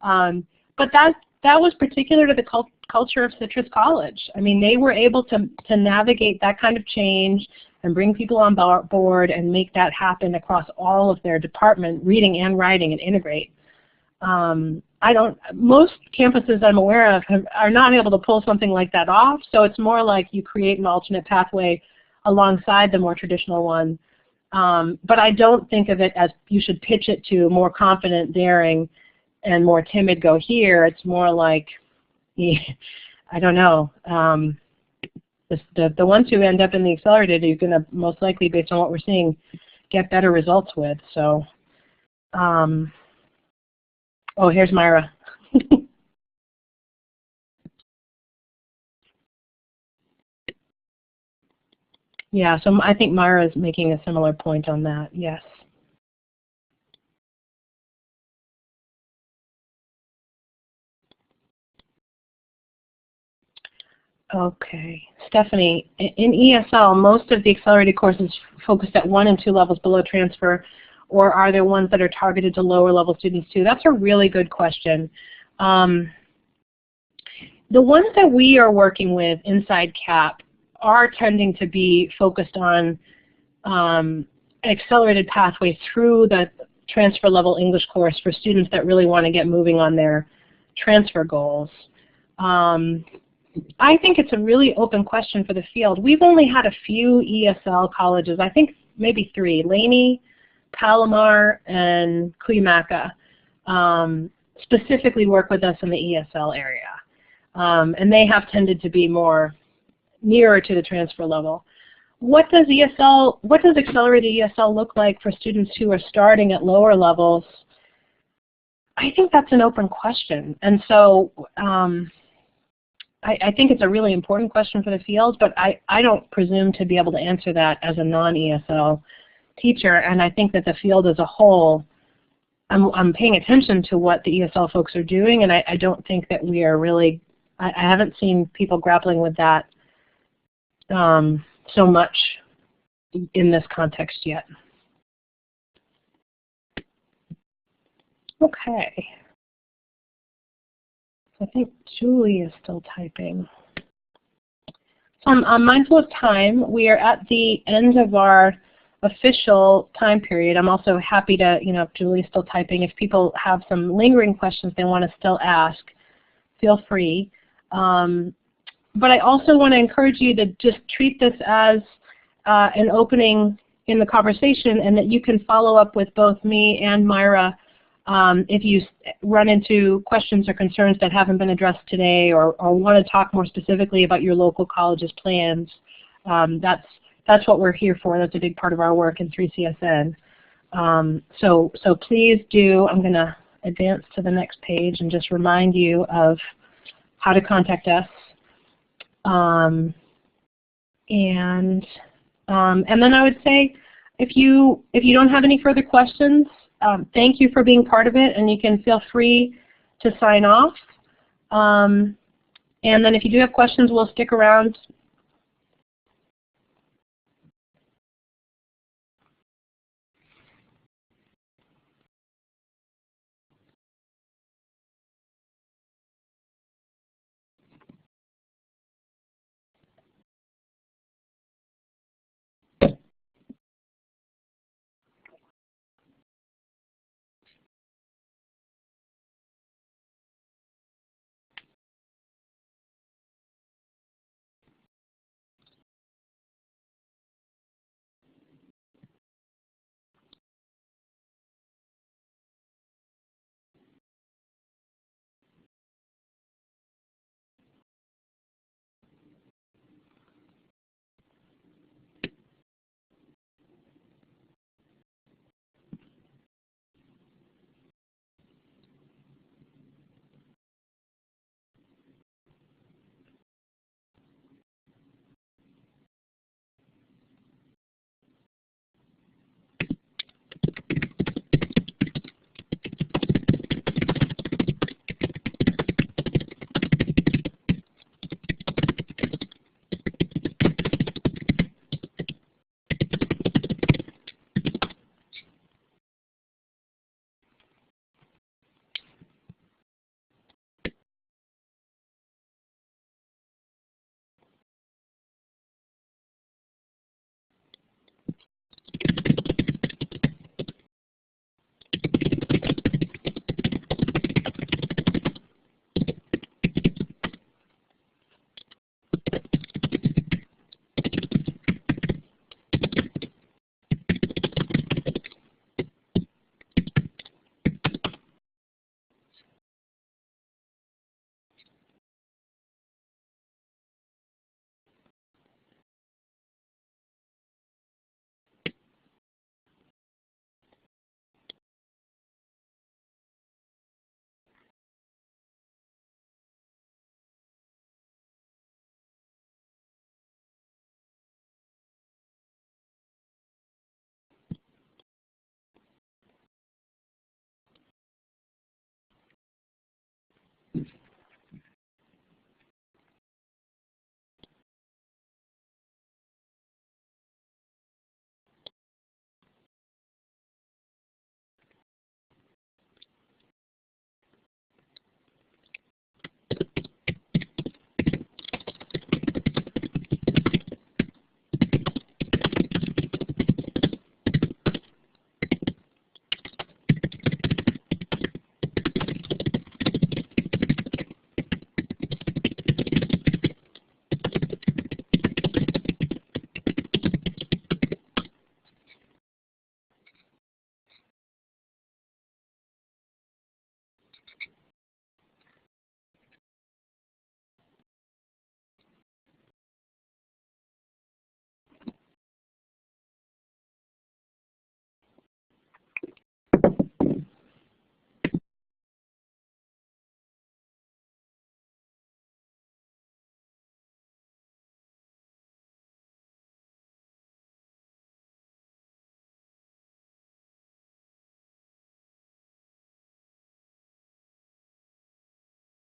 But that was particular to the culture of Citrus College. I mean, they were able to navigate that kind of change and bring people on board and make that happen across all of their department, reading and writing, and integrate. Most campuses I'm aware of are not able to pull something like that off, so it's more like you create an alternate pathway alongside the more traditional one. But I don't think of it as you should pitch it to more confident, daring, and more timid go here. It's more like, I don't know, the ones who end up in the accelerated you're going to most likely, based on what we're seeing, get better results with. So, oh, here's Myra. Yeah, so I think Myra is making a similar point on that, yes. Okay, Stephanie, in ESL, most of the accelerated courses focused at 1 and 2 levels below transfer, or are there ones that are targeted to lower level students too? That's a really good question. The ones that we are working with inside CAP are tending to be focused on an accelerated pathway through the transfer level English course for students that really want to get moving on their transfer goals. I think it's a really open question for the field. We've only had a few ESL colleges, I think maybe 3, Laney, Palomar, and Cuyamaca, specifically work with us in the ESL area. And they have tended to be more nearer to the transfer level. What does accelerated ESL look like for students who are starting at lower levels? I think that's an open question. And so I think it's a really important question for the field, but I don't presume to be able to answer that as a non-ESL teacher. And I think that the field as a whole, I'm paying attention to what the ESL folks are doing, and I don't think that we are really, I haven't seen people grappling with that so much in this context yet. Okay. I think Julie is still typing. So I'm mindful of time. We are at the end of our official time period. I'm also happy to, if Julie's still typing, if people have some lingering questions they want to still ask, feel free. But I also want to encourage you to just treat this as an opening in the conversation, and that you can follow up with both me and Myra if you run into questions or concerns that haven't been addressed today, or want to talk more specifically about your local college's plans. That's what we're here for. That's a big part of our work in 3CSN. So please do. I'm going to advance to the next page and just remind you of how to contact us. And then I would say, if you don't have any further questions, thank you for being part of it, and you can feel free to sign off. And then if you do have questions, we'll stick around